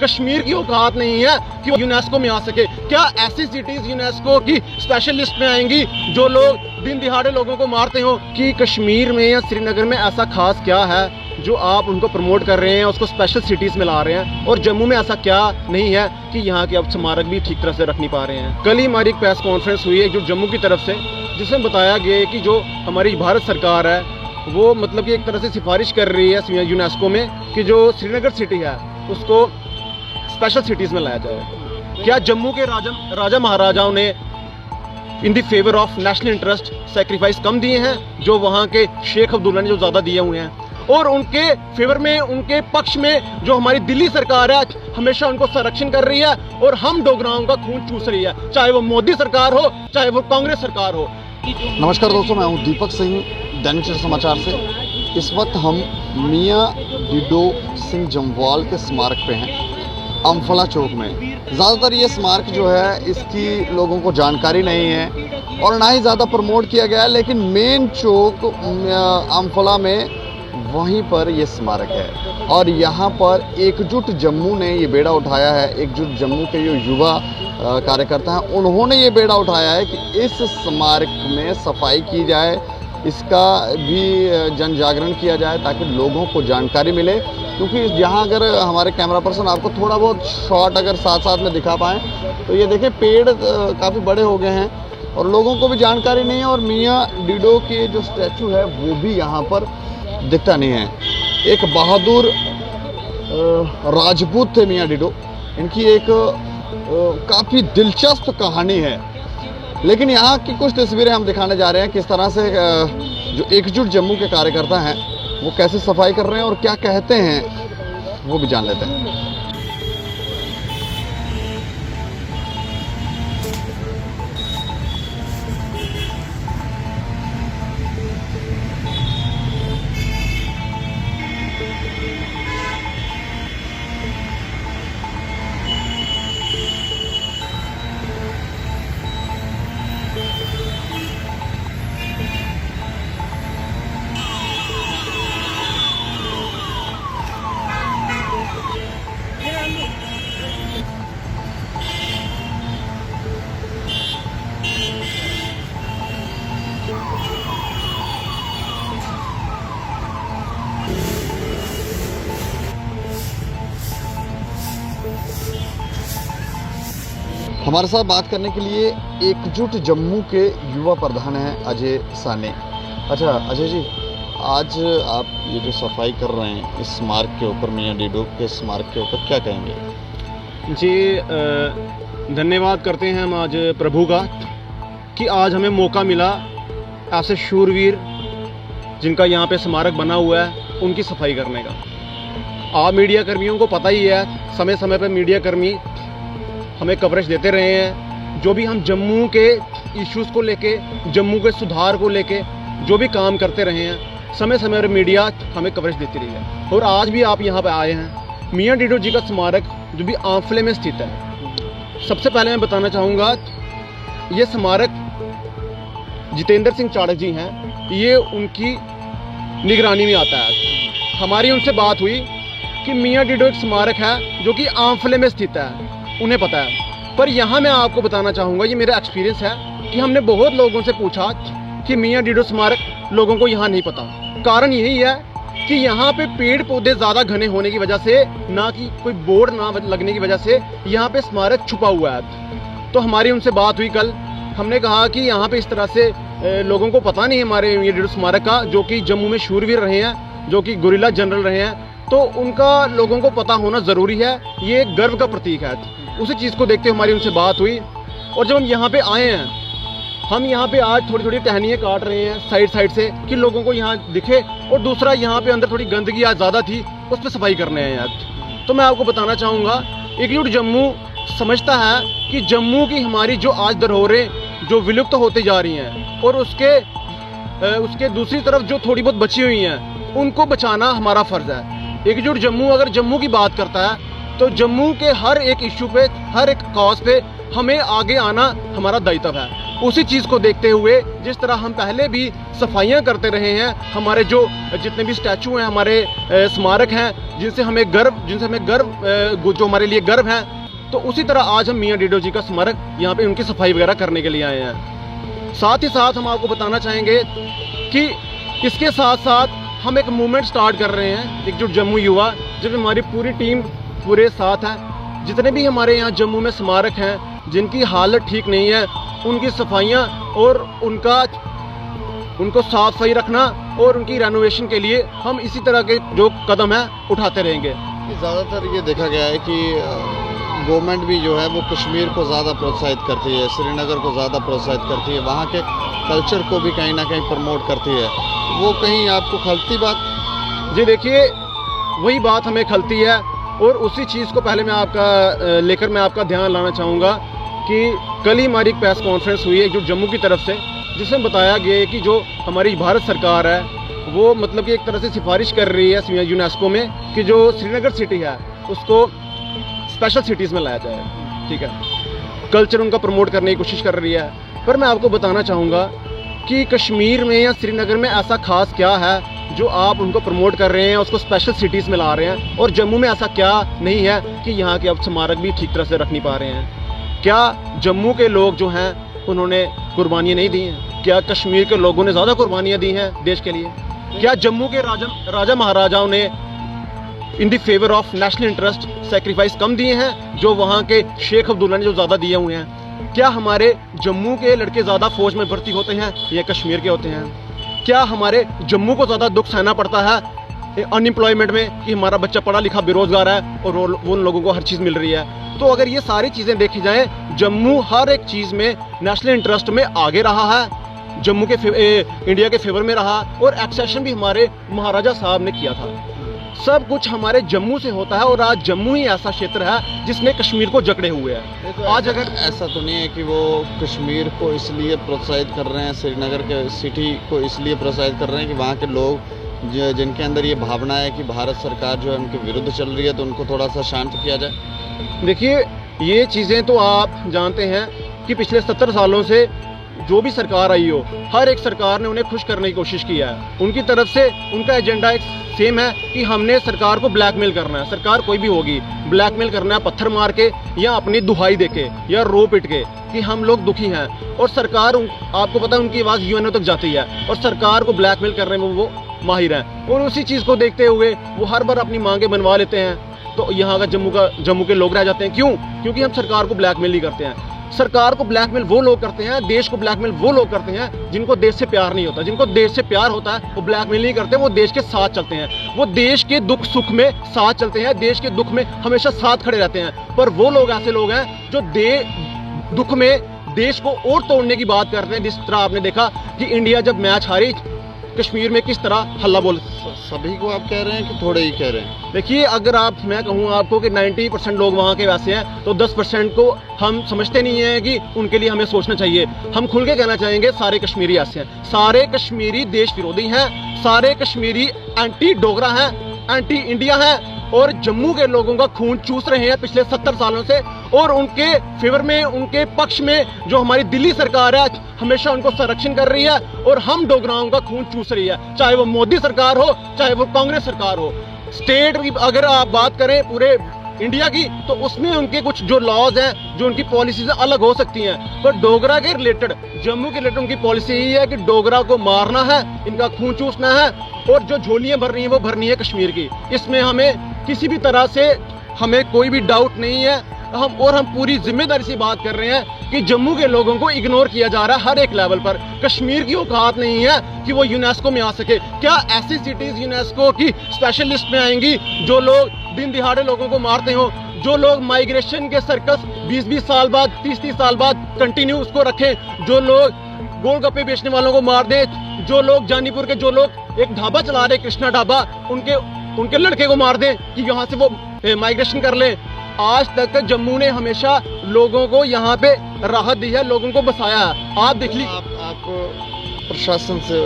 कश्मीर की औकात नहीं है कि वो यूनेस्को में आ सके। क्या ऐसी सिटीज यूनेस्को की स्पेशल लिस्ट में आएंगी जो लोग दिन दिहाड़े लोगों को मारते हो? कि कश्मीर में या श्रीनगर में ऐसा खास क्या है जो आप उनको प्रमोट कर रहे हैं, उसको स्पेशल सिटीज़ में ला रहे हैं, और जम्मू में ऐसा क्या नहीं है कि यहाँ के अब स्मारक भी ठीक तरह से रख नहीं पा रहे हैं? कल ही हमारी एक प्रेस कॉन्फ्रेंस हुई है जो जम्मू की तरफ से, जिसमें बताया गया है कि जो हमारी भारत सरकार है वो मतलब कि एक तरह से सिफारिश कर रही है यूनेस्को में कि जो श्रीनगर सिटी है उसको स्पेशल सिटीज़ में लाया जाए। क्या जम्मू के राजा महाराजाओं ने in the favour of national interest sacrifice कम दिए हैं जो वहाँ के शेख अब्दुल्ला ने जो ज़्यादा दिए हुए हैं? और उनके फेवर में, उनके पक्ष में जो हमारी दिल्ली सरकार है हमेशा उनको संरक्षण कर रही है और हम डोगराओं का खून चूस रही है, चाहे वो मोदी सरकार हो चाहे वो कांग्रेस सरकार हो। नमस्कार दोस्तों, मैं हूं दीपक सिंह, दैनिक समाचार से। इस वक्त हम मियाँ डिडो सिंह जम्वाल के स्मारक पे हैं, अम्फला चौक में। ज़्यादातर ये स्मारक जो है इसकी लोगों को जानकारी नहीं है और ना ही ज़्यादा प्रमोट किया गया है, लेकिन मेन चौक अम्फला में वहीं पर ये स्मारक है और यहाँ पर एकजुट जम्मू ने ये बेड़ा उठाया है। एकजुट जम्मू के जो युवा कार्यकर्ता हैं उन्होंने ये बेड़ा उठाया है कि इस स्मारक में सफाई की जाए, इसका भी जन जागरण किया जाए ताकि लोगों को जानकारी मिले। क्योंकि यहाँ अगर हमारे कैमरा पर्सन आपको थोड़ा बहुत शॉट अगर साथ साथ में दिखा पाएँ तो ये देखें पेड़ काफ़ी बड़े हो गए हैं और लोगों को भी जानकारी नहीं है, और मियाँ डिडो के जो स्टैचू है वो भी यहाँ पर दिखता नहीं है। एक बहादुर राजपूत थे मियाँ डिडो, इनकी एक काफ़ी दिलचस्प कहानी है। लेकिन यहाँ की कुछ तस्वीरें हम दिखाने जा रहे हैं, किस तरह से जो एकजुट जम्मू के कार्यकर्ता हैं वो कैसे सफाई कर रहे हैं और क्या कहते हैं वो भी जान लेते हैं। हमारे साथ बात करने के लिए एकजुट जम्मू के युवा प्रधान हैं अजय साने। अच्छा अजय जी, आज आप ये जो सफाई कर रहे हैं इस स्मारक के ऊपर, मियाँ डिडो के स्मारक के ऊपर, क्या कहेंगे? जी धन्यवाद करते हैं हम आज प्रभु का कि आज हमें मौका मिला ऐसे शूरवीर जिनका यहाँ पे स्मारक बना हुआ है उनकी सफाई करने का। आप मीडिया कर्मियों को पता ही है, समय समय पर मीडिया कर्मी हमें कवरेज देते रहे हैं। जो भी हम जम्मू के इश्यूज़ को लेके, जम्मू के सुधार को लेके जो भी काम करते रहे हैं, समय समय पर मीडिया हमें कवरेज देती रही है। और आज भी आप यहाँ पे आए हैं, मियाँ डिडो जी का स्मारक जो भी आंफले में स्थित है। सबसे पहले मैं बताना चाहूँगा ये स्मारक जितेंद्र सिंह चाड़क जी हैं, ये उनकी निगरानी में आता है। हमारी उनसे बात हुई कि मियाँ डिडो एक स्मारक है जो कि आंफले में स्थित है, उन्हें पता है। पर यहाँ मैं आपको बताना चाहूँगा, ये मेरा एक्सपीरियंस है कि हमने बहुत लोगों से पूछा कि मियाँ डिडो स्मारक लोगों को यहाँ नहीं पता। कारण यही है कि यहाँ पे पेड़ पौधे ज़्यादा घने होने की वजह से, ना कि कोई बोर्ड ना लगने की वजह से यहाँ पे स्मारक छुपा हुआ है। तो हमारी उनसे बात हुई कल, हमने कहा कि यहाँ पे इस तरह से लोगों को पता नहीं हमारे मियाँ डिडो स्मारक का, जो कि जम्मू में शूरवीर रहे हैं, जो कि गुरिल्ला जनरल रहे हैं, तो उनका लोगों को पता होना ज़रूरी है। ये एक गर्व का प्रतीक है। उसी चीज़ को देखते हमारी उनसे बात हुई और जब हम यहाँ पे आए हैं, हम यहाँ पे आज थोड़ी थोड़ी टहनियाँ काट रहे हैं साइड से कि लोगों को यहाँ दिखे, और दूसरा यहाँ पे अंदर थोड़ी गंदगी आज ज़्यादा थी, उस पर सफाई करने हैं यार। तो मैं आपको बताना चाहूँगा, एकजुट जम्मू समझता है कि जम्मू की हमारी जो आज धरोहरें जो विलुप्त होती जा रही हैं और उसके दूसरी तरफ जो थोड़ी बहुत बची हुई हैं उनको बचाना हमारा फ़र्ज़ है। एकजुट जम्मू अगर जम्मू की बात करता है तो जम्मू के हर एक इशू पे, हर एक कॉज पे हमें आगे आना हमारा दायित्व है। उसी चीज़ को देखते हुए जिस तरह हम पहले भी सफाइयाँ करते रहे हैं, हमारे जो जितने भी स्टैचू हैं, हमारे स्मारक हैं जिनसे हमें गर्व जो हमारे लिए गर्व है, तो उसी तरह आज हम मियाँ डीडो जी का स्मारक यहाँ पे उनकी सफाई वगैरह करने के लिए आए हैं। साथ ही साथ हम आपको बताना चाहेंगे कि इसके साथ साथ हम एक मूवमेंट स्टार्ट कर रहे हैं, एकजुट जम्मू युवा, जब हमारी पूरी टीम पूरे साथ है। जितने भी हमारे यहाँ जम्मू में स्मारक हैं जिनकी हालत ठीक नहीं है, उनकी सफाइयाँ और उनको साफ सफाई रखना और उनकी रेनोवेशन के लिए हम इसी तरह के जो कदम है उठाते रहेंगे। ज़्यादातर ये देखा गया है कि गवर्नमेंट भी जो है वो कश्मीर को ज़्यादा प्रोत्साहित करती है, श्रीनगर को ज़्यादा प्रोत्साहित करती है, वहाँ के कल्चर को भी कहीं ना कहीं प्रमोट करती है। वो कहीं आपको खलती बात? जी देखिए, वही बात हमें खलती है और उसी चीज़ को पहले मैं आपका ध्यान लाना चाहूँगा कि कल ही हमारी एक प्रेस कॉन्फ्रेंस हुई है जो जम्मू की तरफ से, जिसमें बताया गया है कि जो हमारी भारत सरकार है वो मतलब कि एक तरह से सिफारिश कर रही है यूनेस्को में कि जो श्रीनगर सिटी है उसको स्पेशल सिटीज़ में लाया जाए। ठीक है, कल्चर उनका प्रमोट करने की कोशिश कर रही है, पर मैं आपको बताना चाहूँगा कि कश्मीर में या श्रीनगर में ऐसा खास क्या है जो आप उनको प्रमोट कर रहे हैं, उसको स्पेशल सिटीज़ में ला रहे हैं, और जम्मू में ऐसा क्या नहीं है कि यहाँ के अब स्मारक भी ठीक तरह से रख नहीं पा रहे हैं। क्या जम्मू के लोग जो हैं उन्होंने कुर्बानियाँ नहीं दी हैं? क्या कश्मीर के लोगों ने ज़्यादा कुर्बानियाँ दी हैं देश के लिए? क्या जम्मू के राजा महाराजाओं ने in the favour of national interest sacrifice कम दिए हैं जो वहाँ के शेख अब्दुल्ला ने जो ज़्यादा दिए हुए हैं? क्या हमारे जम्मू के लड़के ज़्यादा फौज में भर्ती होते हैं या कश्मीर के होते हैं? क्या हमारे जम्मू को ज़्यादा दुख सहना पड़ता है अनएम्प्लॉयमेंट में कि हमारा बच्चा पढ़ा लिखा बेरोजगार है और वो उन लोगों को हर चीज़ मिल रही है? तो अगर ये सारी चीज़ें देखी जाएं, जम्मू हर एक चीज़ में नेशनल इंटरेस्ट में आगे रहा है, जम्मू के इंडिया के फेवर में रहा, और एक्सेशन भी हमारे महाराजा साहब ने किया था। सब कुछ हमारे जम्मू से होता है और आज जम्मू ही ऐसा क्षेत्र है जिसने कश्मीर को जकड़े हुए हैं। तो आज अगर ऐसा तो नहीं है कि वो कश्मीर को इसलिए प्रोत्साहित कर रहे हैं, श्रीनगर के सिटी को इसलिए प्रोत्साहित कर रहे हैं कि वहाँ के लोग जिनके अंदर ये भावना है कि भारत सरकार जो है उनके विरुद्ध चल रही है, तो उनको थोड़ा सा शांत किया जाए? देखिए, ये चीज़ें तो आप जानते हैं कि पिछले 70 सालों से जो भी सरकार आई हो, हर एक सरकार ने उन्हें खुश करने की कोशिश किया है। उनकी तरफ से उनका एजेंडा एक सेम है कि हमने सरकार को ब्लैकमेल करना है। सरकार कोई भी होगी, ब्लैकमेल करना है, पत्थर मार के या अपनी दुहाई देके या रो पिट के कि हम लोग दुखी हैं। और सरकार, आपको पता है, उनकी आवाज़ यूएनओ तक जाती है और सरकार को ब्लैकमेल करने में वो माहिर हैं। और उसी चीज़ को देखते हुए वो हर बार अपनी मांगे बनवा लेते हैं, तो यहाँ का जम्मू के लोग रह जाते हैं। क्यों? क्योंकि हम सरकार को ब्लैकमेल नहीं करते हैं। सरकार को ब्लैकमेल वो लोग करते हैं, देश को ब्लैकमेल वो लोग करते हैं जिनको देश से प्यार नहीं होता। जिनको देश से प्यार होता है वो ब्लैकमेल नहीं करते, वो देश के साथ चलते हैं, वो देश के दुख सुख में साथ चलते हैं, देश के दुख में हमेशा साथ खड़े रहते हैं। पर वो लोग ऐसे लोग हैं जो दुख में देश को और तोड़ने की बात करते हैं। जिस तरह आपने देखा कि इंडिया जब मैच हारी कश्मीर में किस तरह हल्ला बोल। सभी को आप कह रहे हैं कि थोड़े ही कह रहे हैं? देखिए, अगर मैं कहूँ आपको कि 90% लोग वहाँ के वैसे हैं, तो 10% को हम समझते नहीं हैं कि उनके लिए हमें सोचना चाहिए। हम खुल के कहना चाहेंगे, सारे कश्मीरी ऐसे हैं, सारे कश्मीरी देश विरोधी हैं, सारे कश्मीरी एंटी डोगरा हैं, एंटी इंडिया हैं और जम्मू के लोगों का खून चूस रहे हैं पिछले 70 सालों से। और उनके फेवर में, उनके पक्ष में जो हमारी दिल्ली सरकार है हमेशा उनको संरक्षण कर रही है और हम डोगराओं का खून चूस रही है, चाहे वो मोदी सरकार हो, चाहे वो कांग्रेस सरकार हो। स्टेट की अगर आप बात करें पूरे इंडिया की, तो उसमें उनके कुछ जो लॉज हैं, जो उनकी पॉलिसीज अलग हो सकती हैं, पर डोगरा के रिलेटेड, जम्मू के रिलेटेड उनकी पॉलिसी यही है कि डोगरा को मारना है, इनका खून चूसना है और जो झोलियां भरनी है वो भरनी है कश्मीर की। इसमें हमें किसी भी तरह से हमें कोई भी डाउट नहीं है। हम पूरी जिम्मेदारी से बात कर रहे हैं कि जम्मू के लोगों को इग्नोर किया जा रहा है हर एक लेवल पर। कश्मीर की औकात नहीं है कि वो यूनेस्को में आ सके। क्या ऐसी सिटीज यूनेस्को की स्पेशल लिस्ट में आएंगी जो लोग दिन दिहाड़े लोगों को मारते हो, जो लोग माइग्रेशन के सर्कस 20-20 साल बाद, 30-30 साल बाद कंटिन्यू उसको रखें, जो लोग गोलगप्पे बेचने वालों को मार दें, जो लोग जानीपुर के जो लोग एक ढाबा चला रहे कृष्णा ढाबा, उनके लड़के को मार दें कि यहाँ से वो माइग्रेशन कर लें। आज तक जम्मू ने हमेशा लोगों को यहाँ पे राहत दी है, लोगों को बसाया है। आप देख लीजिए। आप प्रशासन से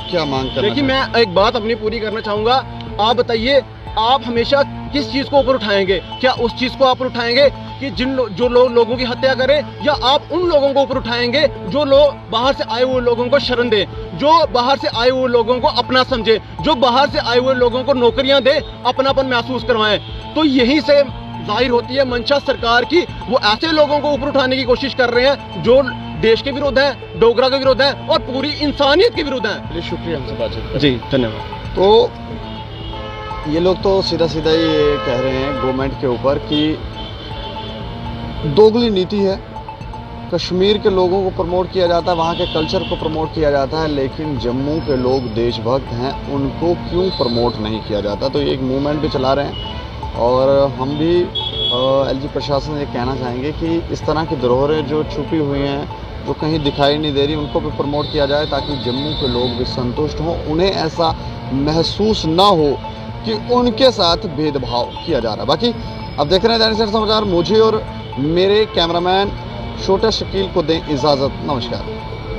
क्या मांग कर? देखिए, मैं एक बात अपनी पूरी करना चाहूँगा। आप बताइए, आप हमेशा किस चीज़ को ऊपर उठाएंगे? क्या उस चीज़ को आप उठाएंगे कि जो लोगों की हत्या करें, या आप उन लोगों को ऊपर उठाएंगे जो लोग बाहर से आए हुए लोगों को शरण दे, जो बाहर से आए हुए लोगों को अपना समझे, जो बाहर से आए हुए लोगों को नौकरियां दे, अपनापन महसूस करवाएं। तो यहीं से जाहिर होती है मंशा सरकार की। वो ऐसे लोगों को ऊपर उठाने की कोशिश कर रहे हैं जो देश के विरुद्ध है, डोगरा के विरुद्ध है और पूरी इंसानियत के विरुद्ध है। शुक्रिया हमसे बातचीत। जी धन्यवाद। तो ये लोग तो सीधा सीधा ये कह रहे हैं गवर्नमेंट के ऊपर कि दोगली नीति है, कश्मीर के लोगों को प्रमोट किया जाता है, वहाँ के कल्चर को प्रमोट किया जाता है, लेकिन जम्मू के लोग देशभक्त हैं, उनको क्यों प्रमोट नहीं किया जाता। तो ये एक मूवमेंट भी चला रहे हैं और हम भी एलजी प्रशासन से ये कहना चाहेंगे कि इस तरह की धरोहरें जो छुपी हुई हैं, जो कहीं दिखाई नहीं दे रही, उनको भी प्रमोट किया जाए ताकि जम्मू के लोग भी संतुष्ट हों, उन्हें ऐसा महसूस ना हो कि उनके साथ भेदभाव किया जा रहा है। बाकी अब देख रहे हैं दैनिक सवेरा समाचार। मुझे और मेरे कैमरामैन छोटे शकील को दें इजाज़त। नमस्कार।